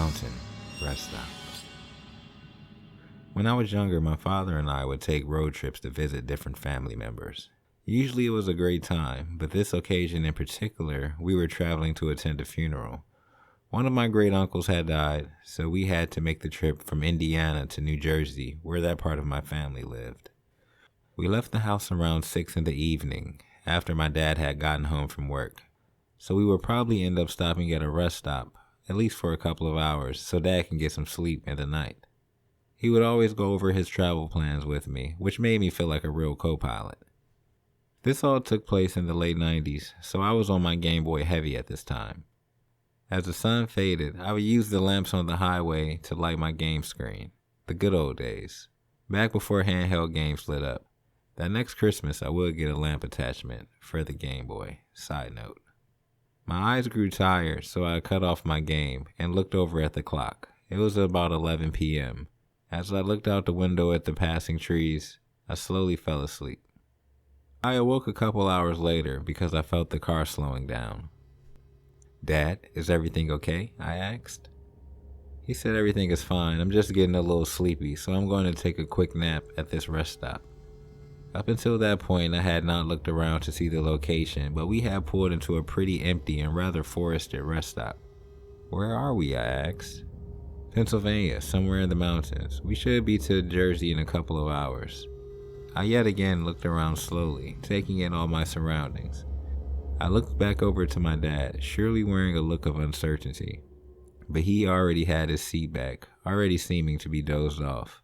Mountain Rest Stop. When I was younger, my father and I would take road trips to visit different family members. Usually it was a great time, but this occasion in particular, we were traveling to attend a funeral. One of my great uncles had died, so we had to make the trip from Indiana to New Jersey, where that part of my family lived. We left the house around 6 in the evening, after my dad had gotten home from work, so we would probably end up stopping at a rest stop, at least for a couple of hours, so Dad can get some sleep in the night. He would always go over his travel plans with me, which made me feel like a real co-pilot. This all took place in the late 90s, so I was on my Game Boy heavy at this time. As the sun faded, I would use the lamps on the highway to light my game screen. The good old days. Back before handheld games lit up. That next Christmas, I would get a lamp attachment for the Game Boy. Side note. My eyes grew tired, so I cut off my game and looked over at the clock. It was about 11 p.m. As I looked out the window at the passing trees, I slowly fell asleep. I awoke a couple hours later because I felt the car slowing down. "Dad, is everything okay?" I asked. He said everything is fine. I'm just getting a little sleepy, so I'm going to take a quick nap at this rest stop. Up until that point, I had not looked around to see the location, but we had pulled into a pretty empty and rather forested rest stop. "Where are we?" I asked. "Pennsylvania, somewhere in the mountains. We should be to Jersey in a couple of hours." I yet again looked around slowly, taking in all my surroundings. I looked back over to my dad, surely wearing a look of uncertainty, but he already had his seat back, already seeming to be dozed off.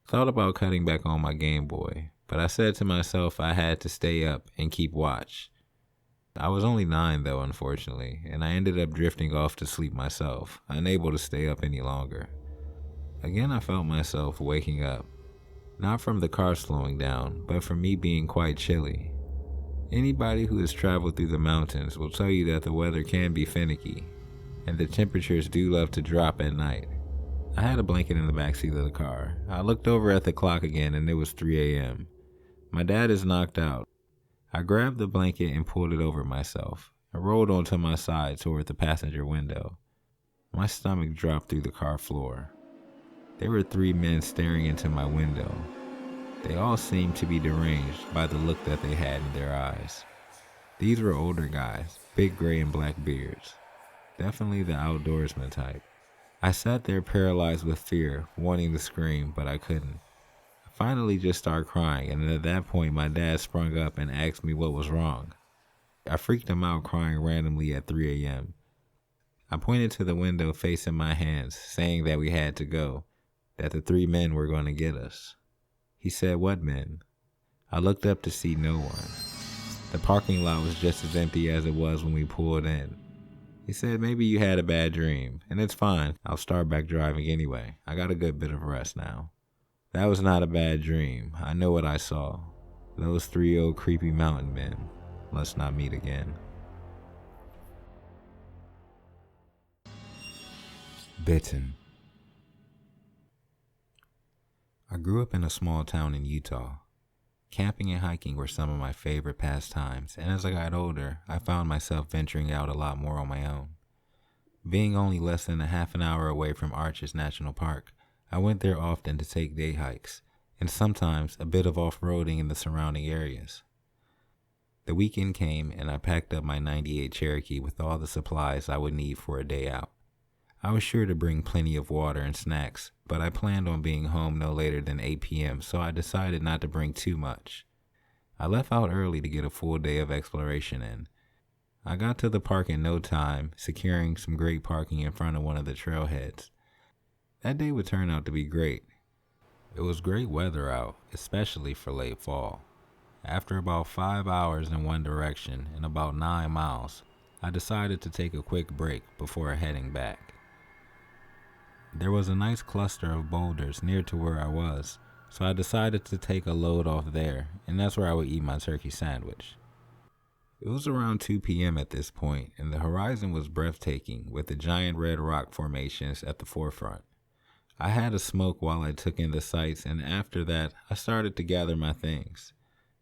Thought about cutting back on my Game Boy, but I said to myself I had to stay up and keep watch. I was only 9 though, unfortunately, and I ended up drifting off to sleep myself, unable to stay up any longer. Again, I felt myself waking up, not from the car slowing down, but from me being quite chilly. Anybody who has traveled through the mountains will tell you that the weather can be finicky, and the temperatures do love to drop at night. I had a blanket in the backseat of the car. I looked over at the clock again and it was 3 a.m. My dad is knocked out. I grabbed the blanket and pulled it over myself. I rolled onto my side toward the passenger window. My stomach dropped through the car floor. There were 3 men staring into my window. They all seemed to be deranged by the look that they had in their eyes. These were older guys, big gray and black beards. Definitely the outdoorsman type. I sat there paralyzed with fear, wanting to scream, but I couldn't. I finally just started crying, and at that point my dad sprung up and asked me what was wrong. I freaked him out crying randomly at 3 a.m. I pointed to the window facing my hands, saying that we had to go, that the 3 men were going to get us. He said, "What men?" I looked up to see no one. The parking lot was just as empty as it was when we pulled in. He said, "Maybe you had a bad dream, and it's fine. I'll start back driving anyway. I got a good bit of rest now." That was not a bad dream. I know what I saw. Those 3 old creepy mountain men. Let's not meet again. Bitten. I grew up in a small town in Utah. Camping and hiking were some of my favorite pastimes, and as I got older, I found myself venturing out a lot more on my own. Being only less than a half an hour away from Arches National Park, I went there often to take day hikes, and sometimes a bit of off-roading in the surrounding areas. The weekend came, and I packed up my '98 Cherokee with all the supplies I would need for a day out. I was sure to bring plenty of water and snacks, but I planned on being home no later than 8 p.m., so I decided not to bring too much. I left out early to get a full day of exploration in. I got to the park in no time, securing some great parking in front of one of the trailheads. That day would turn out to be great. It was great weather out, especially for late fall. After about 5 hours in one direction and about 9 miles, I decided to take a quick break before heading back. There was a nice cluster of boulders near to where I was, so I decided to take a load off there, and that's where I would eat my turkey sandwich. It was around 2 p.m. at this point, and the horizon was breathtaking with the giant red rock formations at the forefront. I had a smoke while I took in the sights, and after that, I started to gather my things.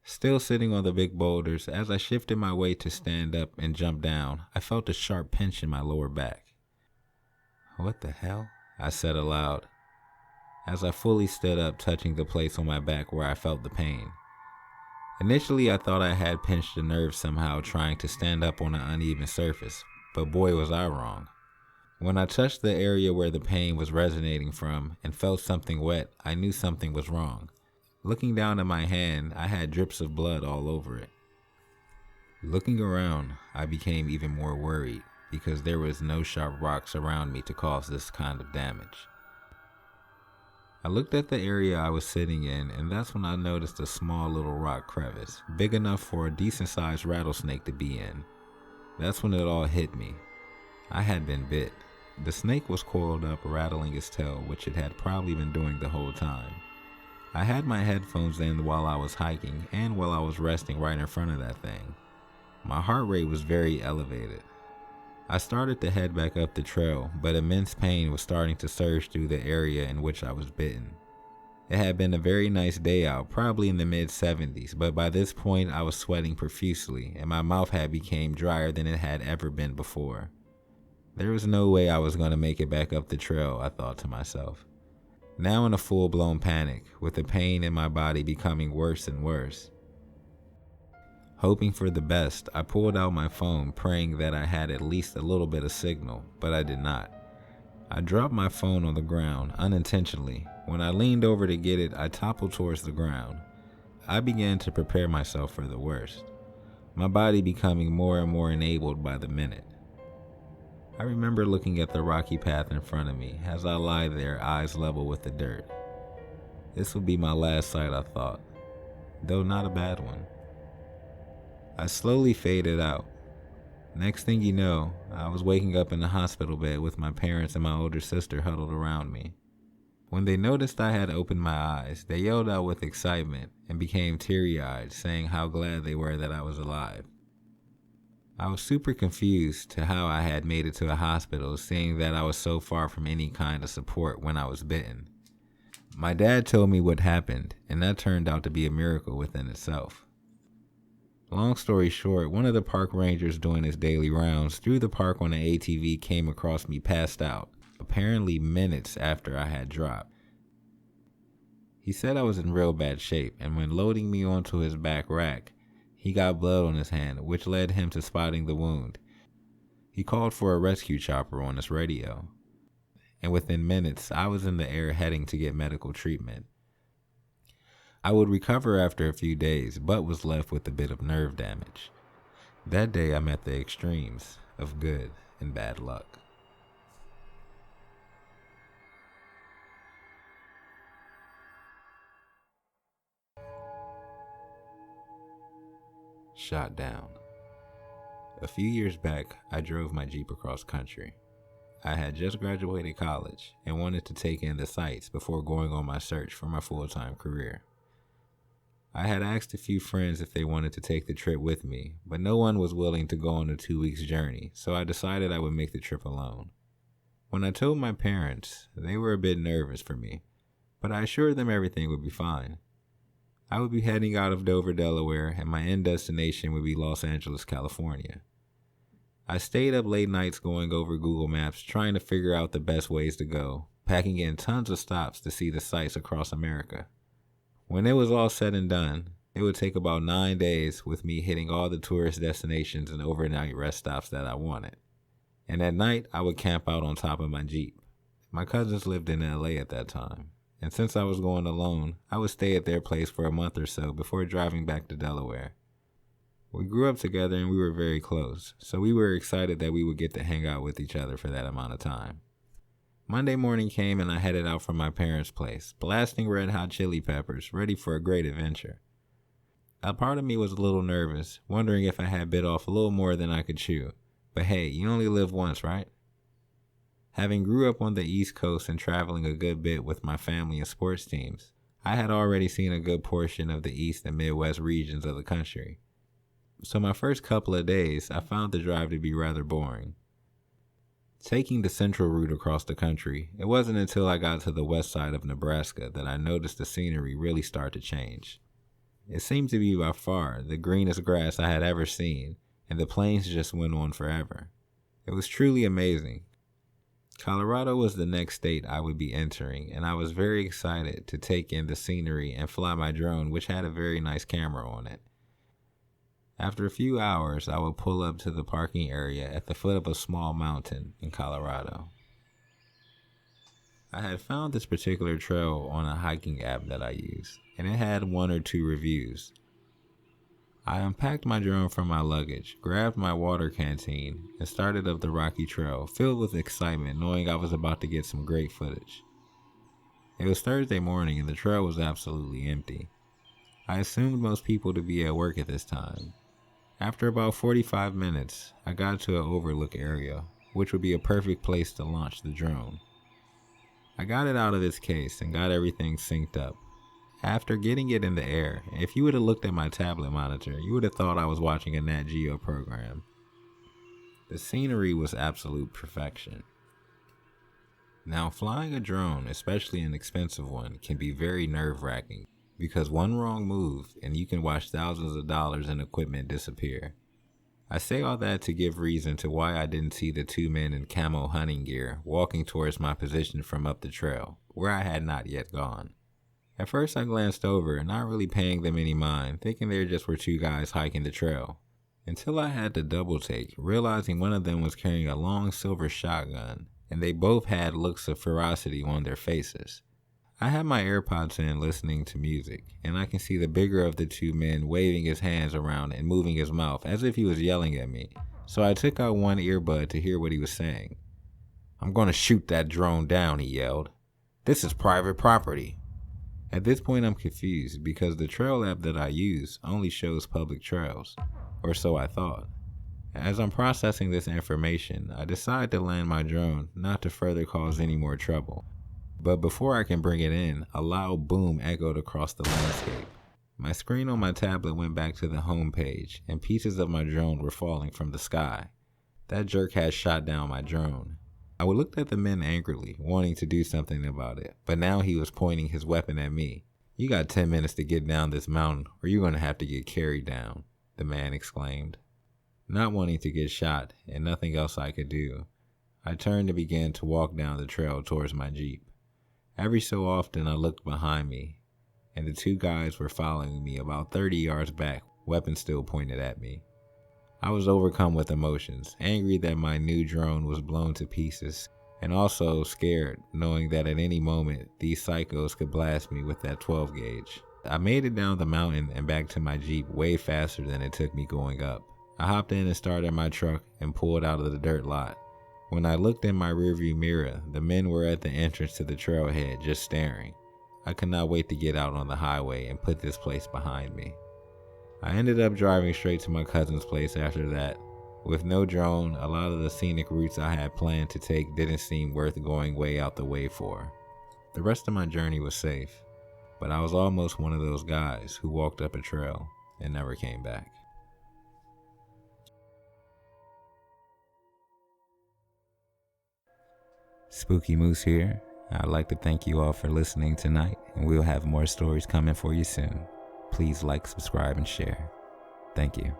Still sitting on the big boulders, as I shifted my weight to stand up and jump down, I felt a sharp pinch in my lower back. What the hell? I said aloud, as I fully stood up, touching the place on my back where I felt the pain. Initially, I thought I had pinched a nerve somehow trying to stand up on an uneven surface, but boy was I wrong. When I touched the area where the pain was resonating from and felt something wet, I knew something was wrong. Looking down at my hand, I had drips of blood all over it. Looking around, I became even more worried because there was no sharp rocks around me to cause this kind of damage. I looked at the area I was sitting in, and that's when I noticed a small little rock crevice, big enough for a decent-sized rattlesnake to be in. That's when it all hit me. I had been bit. The snake was coiled up, rattling its tail, which it had probably been doing the whole time. I had my headphones in while I was hiking and while I was resting right in front of that thing. My heart rate was very elevated. I started to head back up the trail, but immense pain was starting to surge through the area in which I was bitten. It had been a very nice day out, probably in the mid-70s, but by this point I was sweating profusely and my mouth had become drier than it had ever been before. There was no way I was going to make it back up the trail, I thought to myself. Now in a full-blown panic, with the pain in my body becoming worse and worse. Hoping for the best, I pulled out my phone, praying that I had at least a little bit of signal, but I did not. I dropped my phone on the ground, unintentionally. When I leaned over to get it, I toppled towards the ground. I began to prepare myself for the worst, my body becoming more and more enabled by the minute. I remember looking at the rocky path in front of me as I lie there, eyes level with the dirt. This would be my last sight, I thought, though not a bad one. I slowly faded out. Next thing you know, I was waking up in the hospital bed with my parents and my older sister huddled around me. When they noticed I had opened my eyes, they yelled out with excitement and became teary-eyed, saying how glad they were that I was alive. I was super confused to how I had made it to a hospital, seeing that I was so far from any kind of support when I was bitten. My dad told me what happened, and that turned out to be a miracle within itself. Long story short, one of the park rangers doing his daily rounds through the park on an ATV came across me passed out, apparently minutes after I had dropped. He said I was in real bad shape, and when loading me onto his back rack, he got blood on his hand, which led him to spotting the wound. He called for a rescue chopper on his radio, and within minutes, I was in the air heading to get medical treatment. I would recover after a few days, but was left with a bit of nerve damage. That day I met the extremes of good and bad luck. Shot down. A few years back, I drove my Jeep across country. I had just graduated college and wanted to take in the sights before going on my search for my full-time career. I had asked a few friends if they wanted to take the trip with me, but no one was willing to go on a 2-week journey, so I decided I would make the trip alone. When I told my parents, they were a bit nervous for me, but I assured them everything would be fine. I would be heading out of Dover, Delaware, and my end destination would be Los Angeles, California. I stayed up late nights going over Google Maps, trying to figure out the best ways to go, packing in tons of stops to see the sights across America. When it was all said and done, it would take about 9 days with me hitting all the tourist destinations and overnight rest stops that I wanted. And at night, I would camp out on top of my Jeep. My cousins lived in LA at that time, and since I was going alone, I would stay at their place for a month or so before driving back to Delaware. We grew up together and we were very close, so we were excited that we would get to hang out with each other for that amount of time. Monday morning came and I headed out from my parents' place, blasting Red Hot Chili Peppers, ready for a great adventure. A part of me was a little nervous, wondering if I had bit off a little more than I could chew. But hey, you only live once, right? Having grew up on the East Coast and traveling a good bit with my family and sports teams, I had already seen a good portion of the East and Midwest regions of the country. So my first couple of days, I found the drive to be rather boring. Taking the central route across the country, it wasn't until I got to the west side of Nebraska that I noticed the scenery really start to change. It seemed to be by far the greenest grass I had ever seen, and the plains just went on forever. It was truly amazing. Colorado was the next state I would be entering, and I was very excited to take in the scenery and fly my drone, which had a very nice camera on it. After a few hours, I would pull up to the parking area at the foot of a small mountain in Colorado. I had found this particular trail on a hiking app that I use, and it had 1 or 2 reviews. I unpacked my drone from my luggage, grabbed my water canteen, and started up the rocky trail, filled with excitement knowing I was about to get some great footage. It was Thursday morning and the trail was absolutely empty. I assumed most people to be at work at this time. After about 45 minutes, I got to an overlook area, which would be a perfect place to launch the drone. I got it out of its case and got everything synced up. After getting it in the air, if you would have looked at my tablet monitor, you would have thought I was watching a Nat Geo program. The scenery was absolute perfection. Now, flying a drone, especially an expensive one, can be very nerve-wracking because one wrong move and you can watch thousands of dollars in equipment disappear. I say all that to give reason to why I didn't see the 2 men in camo hunting gear walking towards my position from up the trail, where I had not yet gone. At first I glanced over, not really paying them any mind, thinking there just were 2 guys hiking the trail. Until I had to double take, realizing one of them was carrying a long silver shotgun, and they both had looks of ferocity on their faces. I had my AirPods in listening to music, and I can see the bigger of the 2 men waving his hands around and moving his mouth as if he was yelling at me, so I took out one earbud to hear what he was saying. "I'm gonna shoot that drone down," he yelled. "This is private property." At this point I'm confused because the trail app that I use only shows public trails, or so I thought. As I'm processing this information, I decide to land my drone not to further cause any more trouble. But before I can bring it in, a loud boom echoed across the landscape. My screen on my tablet went back to the home page, and pieces of my drone were falling from the sky. That jerk had shot down my drone. I looked at the men angrily, wanting to do something about it, but now he was pointing his weapon at me. "You got 10 minutes to get down this mountain, or you're going to have to get carried down," the man exclaimed. Not wanting to get shot, and nothing else I could do, I turned and began to walk down the trail towards my Jeep. Every so often I looked behind me, and the 2 guys were following me about 30 yards back, weapons still pointed at me. I was overcome with emotions, angry that my new drone was blown to pieces, and also scared, knowing that at any moment these psychos could blast me with that 12 gauge. I made it down the mountain and back to my Jeep way faster than it took me going up. I hopped in and started my truck and pulled out of the dirt lot. When I looked in my rearview mirror, the men were at the entrance to the trailhead just staring. I could not wait to get out on the highway and put this place behind me. I ended up driving straight to my cousin's place after that. With no drone, a lot of the scenic routes I had planned to take didn't seem worth going way out the way for. The rest of my journey was safe, but I was almost one of those guys who walked up a trail and never came back. Spooky Moose here. I'd like to thank you all for listening tonight, and we'll have more stories coming for you soon. Please like, subscribe, and share. Thank you.